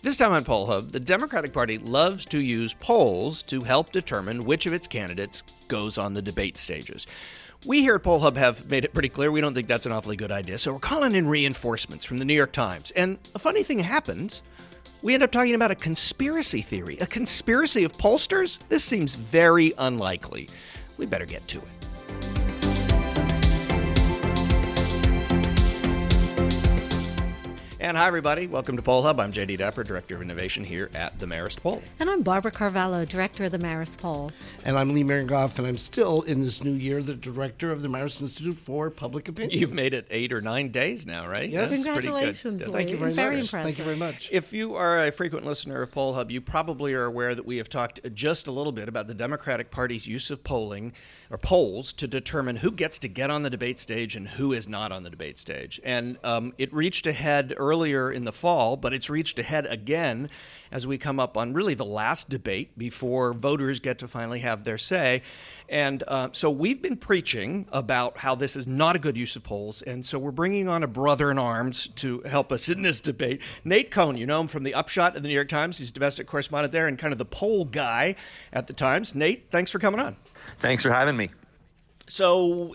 This time on Poll Hub, the Democratic Party loves to use polls to help determine which of its candidates goes on the debate stages. We here at Poll Hub have made it pretty clear we don't think that's an awfully good idea, so we're calling in reinforcements from the New York Times. And a funny thing happens. We end up talking about a conspiracy theory. A conspiracy of pollsters? This seems very unlikely. We better get to it. And hi, everybody. Welcome to Poll Hub. I'm Jay DeDapper, Director of Innovation here at the Marist Poll. And I'm Barbara Carvalho, Director of the Marist Poll. And I'm Lee Miringoff, and I'm still, in this new year, the Director of the Marist Institute for Public Opinion. You've made it 8 or 9 days now, right? Yes. That's Congratulations, pretty good. Lee. Thank you very Very much. impressive. Thank you very much. If you are a frequent listener of Poll Hub, you probably are aware that we have talked just a little bit about the Democratic Party's use of polling or polls to determine who gets to get on the debate stage and who is not on the debate stage. And it reached a head earlier in the fall, but it's reached a head again as we come up on really the last debate before voters get to finally have their say. And so we've been preaching about how this is not a good use of polls, and so we're bringing on a brother in arms to help us in this debate. Nate Cohn, you know him from the Upshot of the New York Times. He's domestic correspondent there and kind of the poll guy at the Times. Nate, thanks for coming on. Thanks for having me. So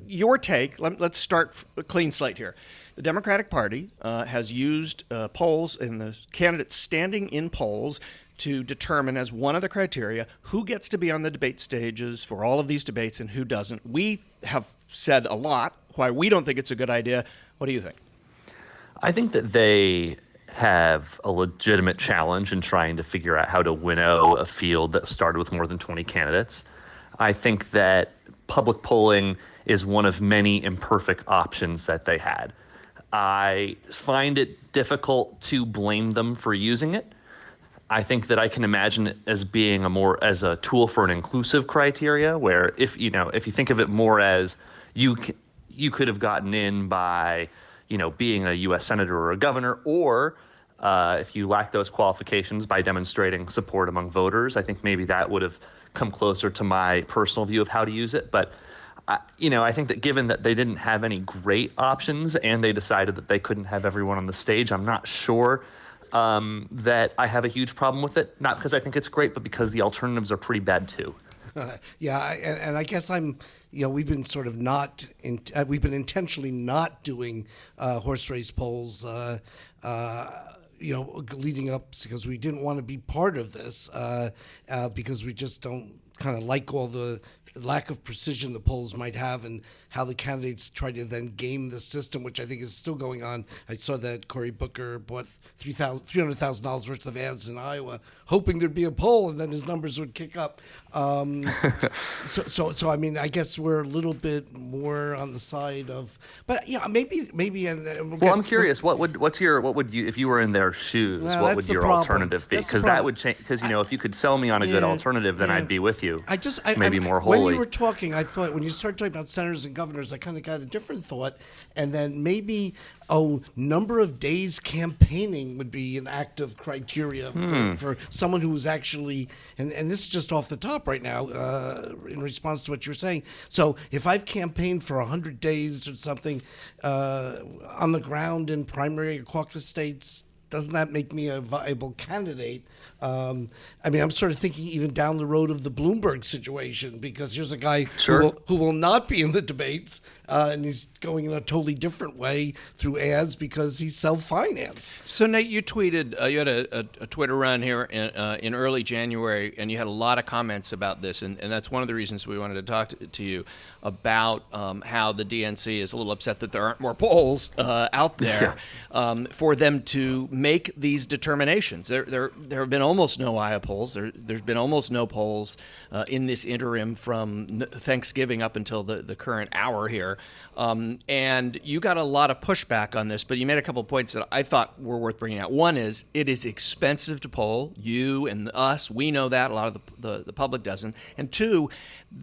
your take, let's start a clean slate here. The Democratic Party has used polls and the candidates standing in polls to determine as one of the criteria who gets to be on the debate stages for all of these debates and who doesn't. We have said a lot why we don't think it's a good idea. What do you think? I think that they have a legitimate challenge in trying to figure out how to winnow a field that started with more than 20 candidates. I think that public polling is one of many imperfect options that they had. I find it difficult to blame them for using it. I think that I can imagine it as being as a tool for an inclusive criteria, where if you think of it more as you could have gotten in by, being a U.S. senator or a governor, or if you lack those qualifications by demonstrating support among voters, I think maybe that would have come closer to my personal view of how to use it. But I think that given that they didn't have any great options and they decided that they couldn't have everyone on the stage, I'm not sure that I have a huge problem with it. Not because I think it's great, but because the alternatives are pretty bad too. And I guess we've been sort of we've been intentionally not doing horse race polls, leading up, because we didn't want to be part of this, because we just don't kind of like all the lack of precision the polls might have and how the candidates try to then game the system, which I think is still going on. I saw that Cory Booker bought $300,000 worth of ads in Iowa, hoping there'd be a poll and then his numbers would kick up. So I mean, I guess we're a little bit more on the side of, but maybe. I'm curious. What would you, if you were in their shoes, what would your alternative be? Because that would change. Because if you could sell me on a good alternative, then I'd be with you. Maybe more wholly. When you were talking, I thought when you started talking about senators and governors, I kind of got a different thought, and then maybe number of days campaigning would be an active criteria for someone who was actually, and this is just off the top right now, in response to what you're saying. So if I've campaigned for 100 days or something on the ground in primary or caucus states, doesn't that make me a viable candidate? I'm sort of thinking even down the road of the Bloomberg situation, because here's a guy who will not be in the debates, and he's going in a totally different way through ads because he's self-financed. So, Nate, you tweeted, you had a Twitter run here in early January, and you had a lot of comments about this, and that's one of the reasons we wanted to talk to you about how the DNC is a little upset that there aren't more polls out there for them to make these determinations. There have been almost no Iowa polls. There's been almost no polls in this interim from Thanksgiving up until the current hour here. And you got a lot of pushback on this, but you made a couple of points that I thought were worth bringing out. One is it is expensive to poll. You and us, we know that. A lot of the public doesn't. And two,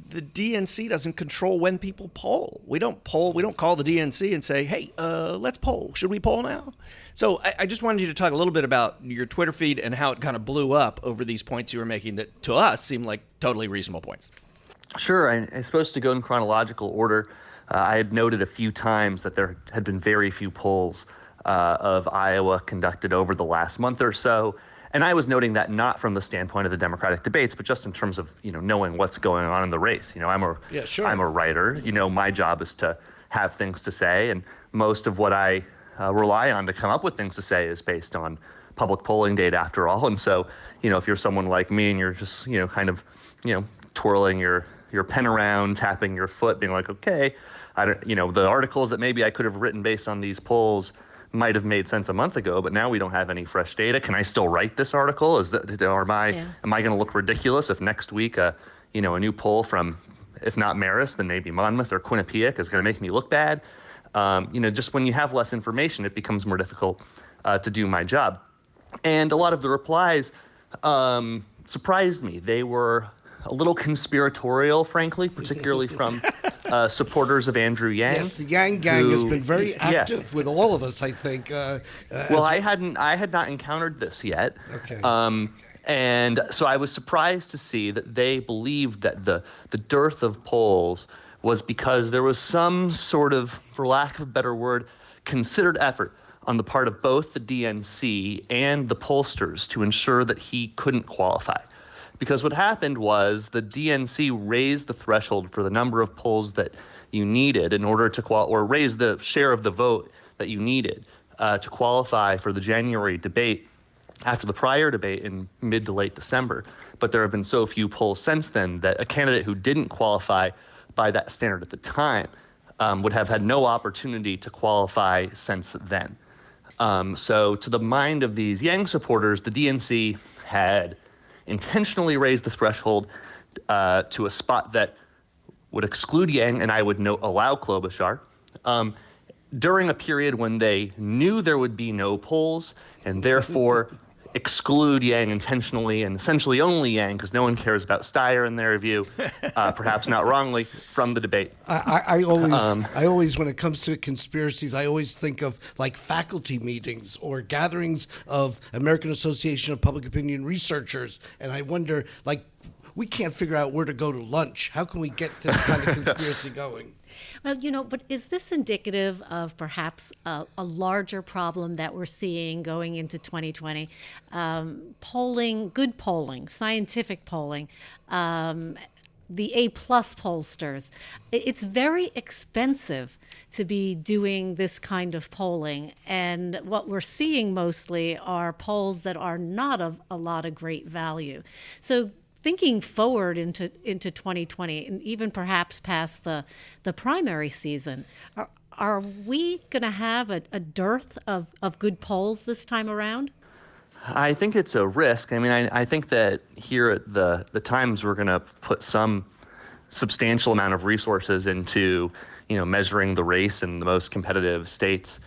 the DNC doesn't control when people poll. We don't poll. We don't call the DNC and say, hey, let's poll. Should we poll now? So I just wanted you to talk a little bit about your Twitter feed and how it kind of blew up over these points you were making that to us seemed like totally reasonable points. Sure. I'm supposed to go in chronological order. I had noted a few times that there had been very few polls of Iowa conducted over the last month or so. And I was noting that not from the standpoint of the Democratic debates, but just in terms of, knowing what's going on in the race. I'm a writer. My job is to have things to say, and most of what I rely on to come up with things to say is based on public polling data, after all. And so, if you're someone like me and you're just, kind of, twirling your pen around, tapping your foot, being like, okay, the articles that maybe I could have written based on these polls might have made sense a month ago, but now we don't have any fresh data. Can I still write this article? Am I going to look ridiculous if next week a new poll from, if not Marist, then maybe Monmouth or Quinnipiac is going to make me look bad? Just when you have less information, it becomes more difficult to do my job. And a lot of the replies surprised me. They were a little conspiratorial, frankly, particularly from supporters of Andrew Yang. Yes, the Yang gang has been very active with all of us, I think. I had not encountered this yet. Okay. And so I was surprised to see that they believed that the dearth of polls was because there was some sort of, for lack of a better word, considered effort on the part of both the DNC and the pollsters to ensure that he couldn't qualify. Because what happened was the DNC raised the threshold for the number of polls that you needed in order to or raised the share of the vote that you needed to qualify for the January debate after the prior debate in mid to late December. But there have been so few polls since then that a candidate who didn't qualify by that standard at the time would have had no opportunity to qualify since then. So to the mind of these Yang supporters, the DNC had intentionally raised the threshold to a spot that would exclude Yang, and I would allow Klobuchar, during a period when they knew there would be no polls, and therefore exclude Yang intentionally, and essentially only Yang, because no one cares about Steyer in their view, perhaps not wrongly, from the debate. I always, when it comes to conspiracies, I always think of like faculty meetings or gatherings of American Association of Public Opinion Researchers, and I wonder, like, we can't figure out where to go to lunch. How can we get this kind of conspiracy going? Well, but is this indicative of perhaps a larger problem that we're seeing going into 2020? Good polling, scientific polling, the A-plus pollsters. It's very expensive to be doing this kind of polling. And what we're seeing mostly are polls that are not of a lot of great value. So thinking forward into 2020 and even perhaps past the primary season, are we going to have a dearth of good polls this time around? I think it's a risk. I mean, I think that here at the Times, we're going to put some substantial amount of resources into, measuring the race in the most competitive states.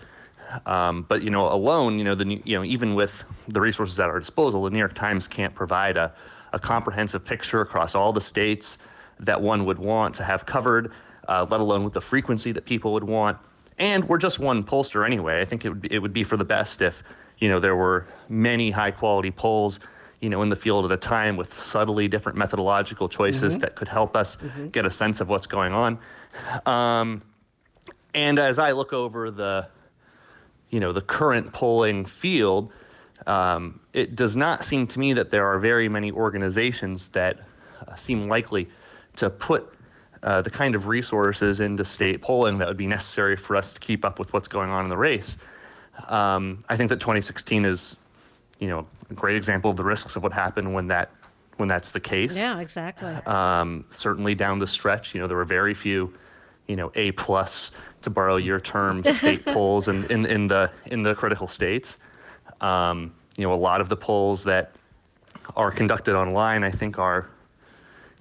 But alone, even with the resources at our disposal, the New York Times can't provide a comprehensive picture across all the states that one would want to have covered, let alone with the frequency that people would want. And we're just one pollster anyway. I think it would be for the best if, there were many high quality polls, in the field at a time with subtly different methodological choices that could help us get a sense of what's going on. And as I look over the current polling field, it does not seem to me that there are very many organizations that seem likely to put the kind of resources into state polling that would be necessary for us to keep up with what's going on in the race. I think that 2016 is, a great example of the risks of what happened when that's the case. Yeah, exactly. Certainly down the stretch, there were very few, A+, to borrow your term, state polls in the critical states. A lot of the polls that are conducted online, I think are,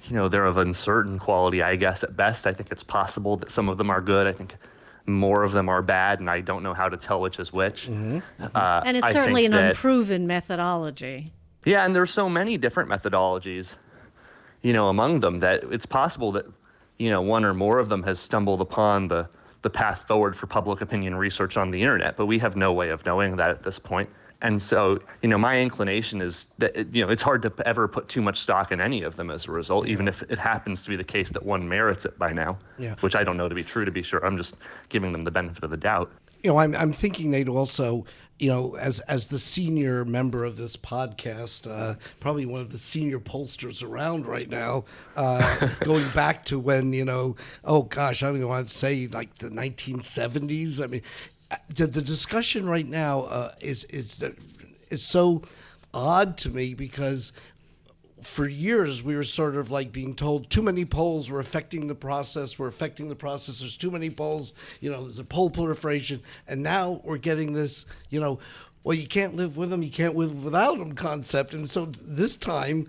they're of uncertain quality, I guess, at best. I think it's possible that some of them are good. I think more of them are bad, and I don't know how to tell which is which. And it's certainly an unproven methodology. Yeah, and there's so many different methodologies, among them that it's possible that, one or more of them has stumbled upon the path forward for public opinion research on the internet, but we have no way of knowing that at this point. And so, my inclination is that, it's hard to ever put too much stock in any of them as a result, even if it happens to be the case that one merits it by now, which I don't know to be true, to be sure. I'm just giving them the benefit of the doubt. I'm thinking, Nate, also, as the senior member of this podcast, probably one of the senior pollsters around right now, going back to when, oh gosh, I don't even want to say like the 1970s. I mean, the discussion right now is so odd to me because for years we were sort of like being told too many polls were affecting the process. There's too many polls. There's a poll proliferation, and now we're getting this. Well, you can't live with them, you can't live without them concept. And so this time,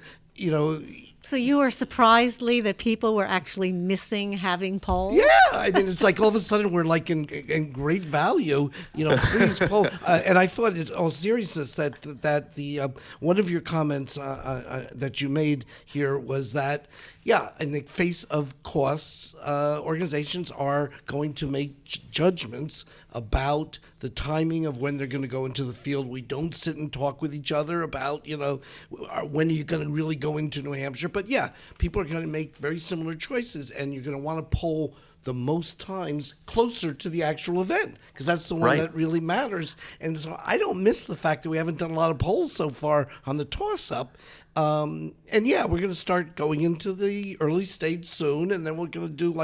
So you were surprised, Lee, that people were actually missing having polls? yeah, I mean, it's like all of a sudden we're like in great value, please poll. And I thought, in all seriousness, that the one of your comments that you made here was that, yeah, in the face of costs, organizations are going to make judgments about the timing of when they're going to go into the field. We don't sit and talk with each other about, when are you going to really go into New Hampshire? But yeah, people are going to make very similar choices, and you're going to want to poll the most times closer to the actual event, because that's the one Right. that really matters. And so I don't miss the fact that we haven't done a lot of polls so far on the toss-up. And yeah, we're going to start going into the early states soon, and then we're going to do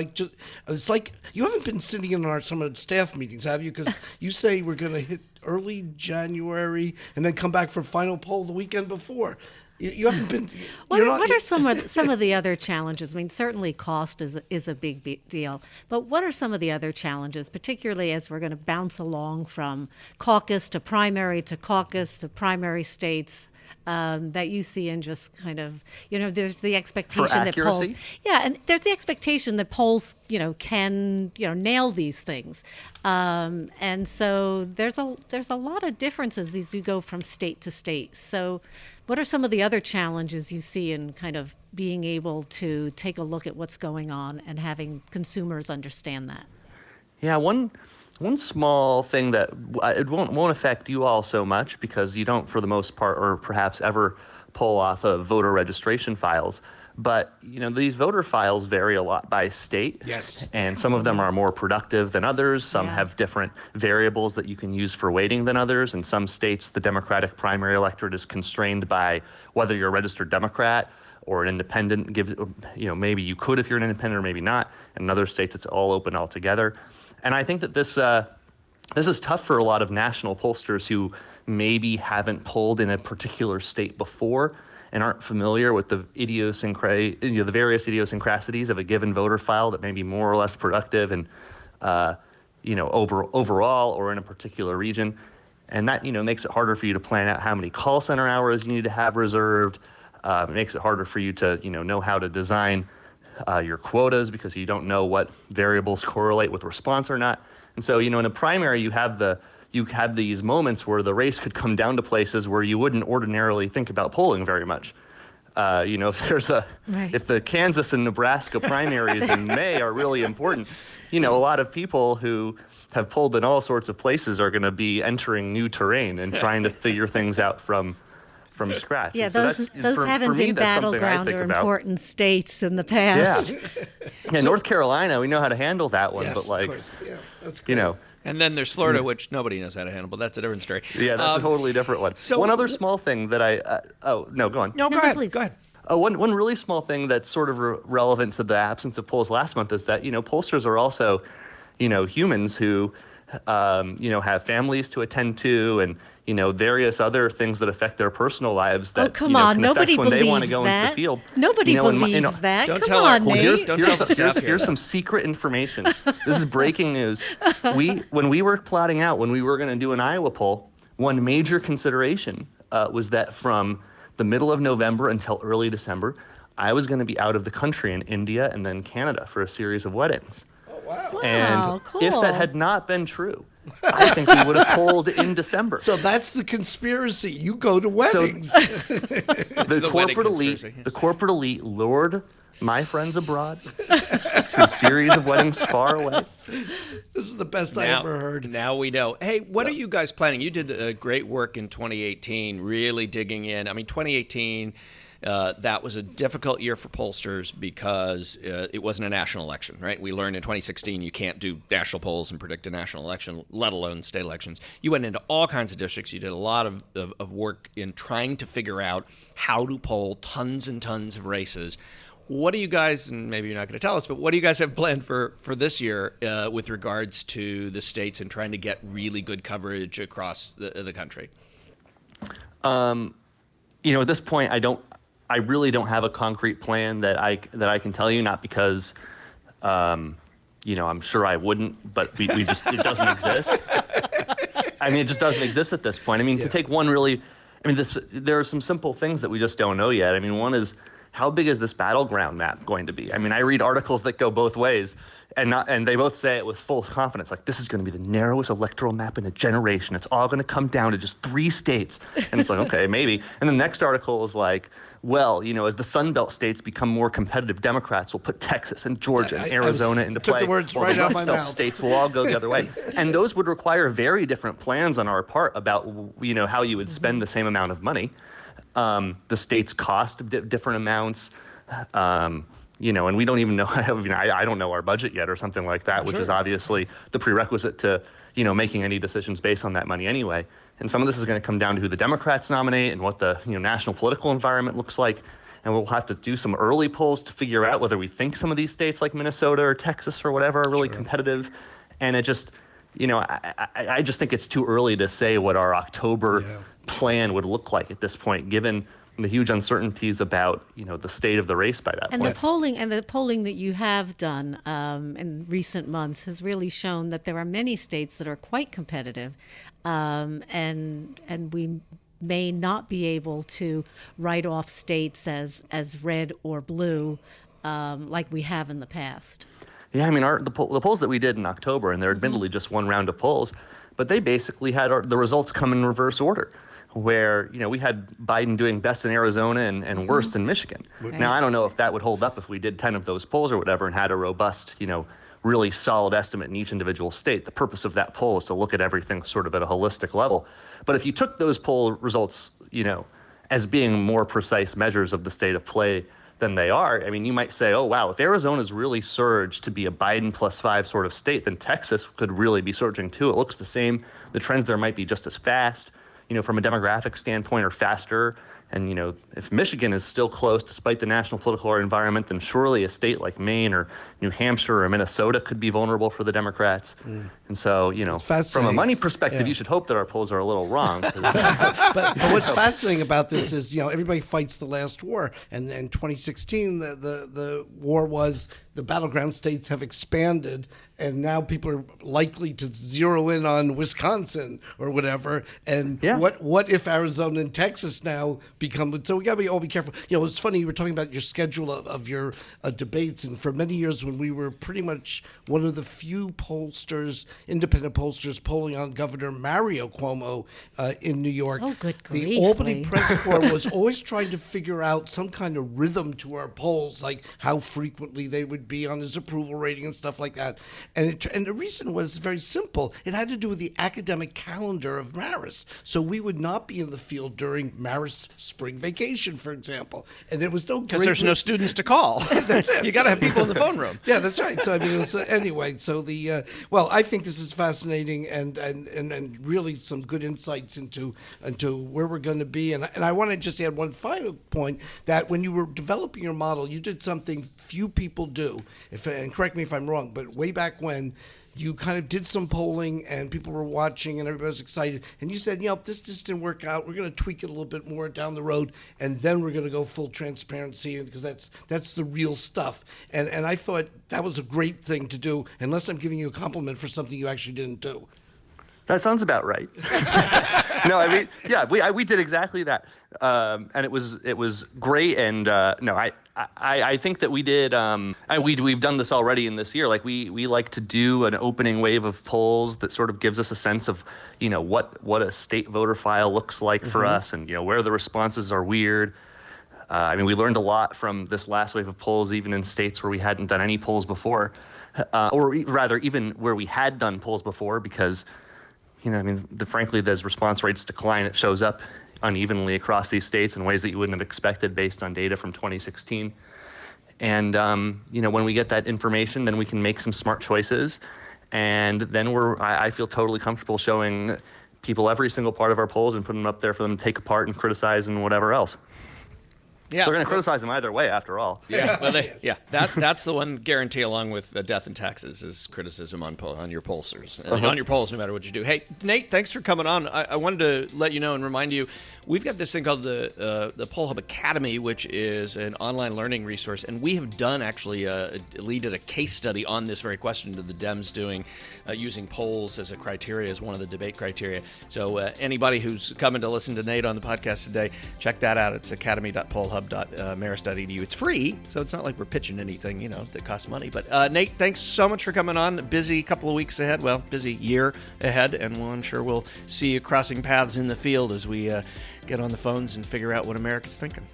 it's like you haven't been sitting in some of the staff meetings, have you? Because you say we're going to hit early January and then come back for final poll the weekend before. You haven't been. What are some of the other challenges? I mean, certainly cost is a big deal, but what are some of the other challenges, particularly as we're going to bounce along from caucus to primary states? That you see, and just kind of, there's the expectation that polls, and there's the expectation that polls, can, nail these things, and so there's a lot of differences as you go from state to state. So, what are some of the other challenges you see in kind of being able to take a look at what's going on and having consumers understand that? Yeah, one small thing that it won't affect you all so much because you don't, for the most part, or perhaps ever pull off of voter registration files. But these voter files vary a lot by state. Yes. And some of them are more productive than others. Some have different variables that you can use for weighting than others. In some states, the Democratic primary electorate is constrained by whether you're a registered Democrat or an independent. Maybe you could if you're an independent or maybe not. In other states, it's all open altogether. And I think that this is tough for a lot of national pollsters who maybe haven't polled in a particular state before and aren't familiar with the the various idiosyncrasies of a given voter file that may be more or less productive and overall or in a particular region. And that makes it harder for you to plan out how many call center hours you need to have reserved. It makes it harder for you to know how to design your quotas because you don't know what variables correlate with response or not. And so, in a primary, you have these moments where the race could come down to places where you wouldn't ordinarily think about polling very much. If the Kansas and Nebraska primaries in May are really important, a lot of people who have polled in all sorts of places are going to be entering new terrain and trying to figure things out from scratch. Yeah, so those haven't been battleground or important states in the past. Yeah, North Carolina, we know how to handle that one, Yes, but of course. Yeah, that's great. And then there's Florida, which nobody knows how to handle, but that's a different story. Yeah, that's a totally different one. So one other small thing that go on. No, go No, ahead. please. Go ahead. One really small thing that's sort of relevant to the absence of polls last month is that, pollsters are also, humans who, have families to attend to and, various other things that affect their personal lives that come on, can nobody affect when they want to believes go into that. the field. Nobody believes that. Don't Come tell our on, well, Nate. Don't tell the staff here. Here's some secret information. This is breaking news. When we were plotting out when we were going to do an Iowa poll, one major consideration was that from the middle of November until early December, I was going to be out of the country in India and then Canada for a series of weddings. Wow, And cool. if that had not been true, I think we would have polled in December. So that's the conspiracy. You go to weddings. the wedding conspiracy, yes. The corporate elite lured my friends abroad to a series of weddings far away. This is the best I ever heard. Now we know. Hey, what are you guys planning? You did great work in 2018, really digging in. I mean, 2018, That was a difficult year for pollsters because it wasn't a national election, right? We learned in 2016 you can't do national polls and predict a national election, let alone state elections. You went into all kinds of districts. You did a lot of work in trying to figure out how to poll tons and tons of races. What do you guys, and maybe you're not going to tell us, but what do you guys have planned for this year with regards to the states and trying to get really good coverage across the country? At this point, I really don't have a concrete plan that I can tell you, not because, I'm sure I wouldn't, but we just, it doesn't exist. It just doesn't exist at this point. To take one really, there are some simple things that we just don't know yet. One is, how big is this battleground map going to be? I read articles that go both ways, and they both say it with full confidence, like, this is going to be the narrowest electoral map in a generation. It's all going to come down to just 3 states. And it's like, okay, maybe. And the next article is like, well, as the Sun Belt states become more competitive, Democrats will put Texas and Georgia and Arizona into play. Took the words while right the out of Rust my Belt mouth. states will all go the other way. And those would require very different plans on our part about, how you would spend the same amount of money. The states cost different amounts, and we don't even know. I don't know our budget yet, or something like that, which is obviously the prerequisite to making any decisions based on that money anyway. And some of this is going to come down to who the Democrats nominate and what the national political environment looks like. And we'll have to do some early polls to figure out whether we think some of these states like Minnesota or Texas or whatever are really competitive. And it just, I just think it's too early to say what our October plan would look like at this point, given the huge uncertainties about the state of the race by that And point. the polling that you have done in recent months has really shown that there are many states that are quite competitive, and we may not be able to write off states as red or blue like we have in the past. Yeah, the polls that we did in October, and they're admittedly just one round of polls, but they basically had the results come in reverse order, where we had Biden doing best in Arizona and worst in Michigan. Right. Now, I don't know if that would hold up if we did 10 of those polls or whatever and had a robust, really solid estimate in each individual state. The purpose of that poll is to look at everything sort of at a holistic level. But if you took those poll results, as being more precise measures of the state of play than they are, you might say, oh, wow, if Arizona's really surged to be a Biden +5 sort of state, then Texas could really be surging too. It looks the same. The trends there might be just as fast, from a demographic standpoint, or faster. And, if Michigan is still close despite the national political environment, then surely a state like Maine or New Hampshire or Minnesota could be vulnerable for the Democrats. And so, from a money perspective, you should hope that our polls are a little wrong. But what's fascinating about this is, everybody fights the last war. And in 2016, the war was the battleground states have expanded, and now people are likely to zero in on Wisconsin or whatever. And what if Arizona and Texas now become? So we got to all be careful. It's funny, you were talking about your schedule of your debates, and for many years when we were pretty much one of the few pollsters, independent pollsters, polling on Governor Mario Cuomo in New York. Oh, good grief, The Albany Lee. Press Corps was always trying to figure out some kind of rhythm to our polls, like how frequently they would be on his approval rating and stuff like that. And the reason was very simple. It had to do with the academic calendar of Marist. So we would not be in the field during Marist spring vacation, for example. And there was no Because there's no students to call. That's it. You got to have people in the phone room. Yeah, that's right. So it was, anyway, so I think this is fascinating and really some good insights into where we're going to be. And I want to just add one final point, that when you were developing your model, you did something few people do. And correct me if I'm wrong, but way back when, you kind of did some polling and people were watching and everybody was excited. And you said, this just didn't work out. We're going to tweak it a little bit more down the road, and then we're going to go full transparency, because that's the real stuff. And I thought that was a great thing to do, unless I'm giving you a compliment for something you actually didn't do. That sounds about right. No, we did exactly that, and it was great. And I think that we did. We've done this already in this year. Like we like to do an opening wave of polls that sort of gives us a sense of what a state voter file looks like for us, and where the responses are weird. We learned a lot from this last wave of polls, even in states where we hadn't done any polls before, or rather even where we had done polls before, because frankly, as response rates decline, it shows up unevenly across these states in ways that you wouldn't have expected based on data from 2016. And, when we get that information, then we can make some smart choices. And then I feel totally comfortable showing people every single part of our polls and putting them up there for them to take apart and criticize and whatever else. Yeah, they're going to criticize them either way, after all. Yeah, that's the one guarantee, along with death and taxes, is criticism on your pollsters, on your polls, no matter what you do. Hey, Nate, thanks for coming on. I wanted to let you know and remind you, we've got this thing called the Poll Hub Academy, which is an online learning resource, and we have done actually Lee did a case study on this very question to the Dems doing using polls as a criteria, as one of the debate criteria. So anybody who's coming to listen to Nate on the podcast today, check that out. It's academy.pollhub.marist.edu. It's free, so it's not like we're pitching anything, that costs money. But Nate, thanks so much for coming on. Busy couple of weeks ahead. Well, busy year ahead, and I'm sure we'll see you crossing paths in the field as we get on the phones and figure out what America's thinking.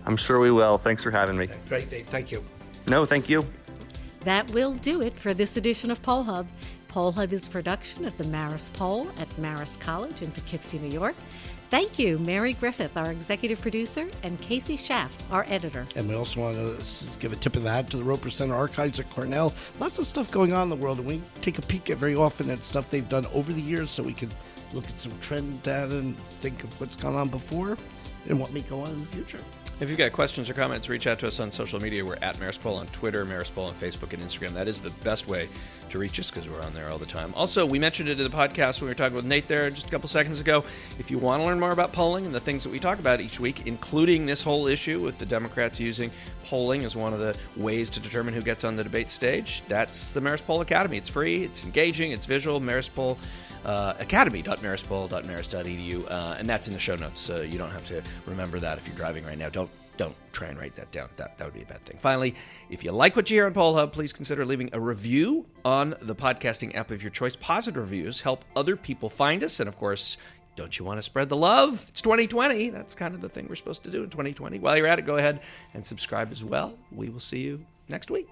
I'm sure we will. Thanks for having me. Great, Nate. Thank you. No, thank you. That will do it for this edition of Poll Hub. Poll Hub is a production of the Marist Poll at Marist College in Poughkeepsie, New York. Thank you, Mary Griffith, our executive producer, and Casey Schaff, our editor. And we also want to give a tip of the hat to the Roper Center Archives at Cornell. Lots of stuff going on in the world, and we take a peek at very often at stuff they've done over the years so we can look at some trend data and think of what's gone on before and what may go on in the future. If you've got questions or comments, reach out to us on social media. We're at Marist Poll on Twitter, Marist Poll on Facebook and Instagram. That is the best way to reach us because we're on there all the time. Also, we mentioned it in the podcast when we were talking with Nate there just a couple seconds ago. If you want to learn more about polling and the things that we talk about each week, including this whole issue with the Democrats using polling as one of the ways to determine who gets on the debate stage, that's the Marist Poll Academy. It's free, it's engaging, it's visual. Marist Poll academy.maristpoll.marist.edu, and that's in the show notes, so you don't have to remember that if you're driving right now. Don't try and write that down. That would be a bad thing. Finally, if you like what you hear on Poll Hub, please consider leaving a review on the podcasting app of your choice. Positive reviews help other people find us, and of course, don't you want to spread the love? It's 2020. That's kind of the thing we're supposed to do in 2020. While you're at it, go ahead and subscribe as well. We will see you next week.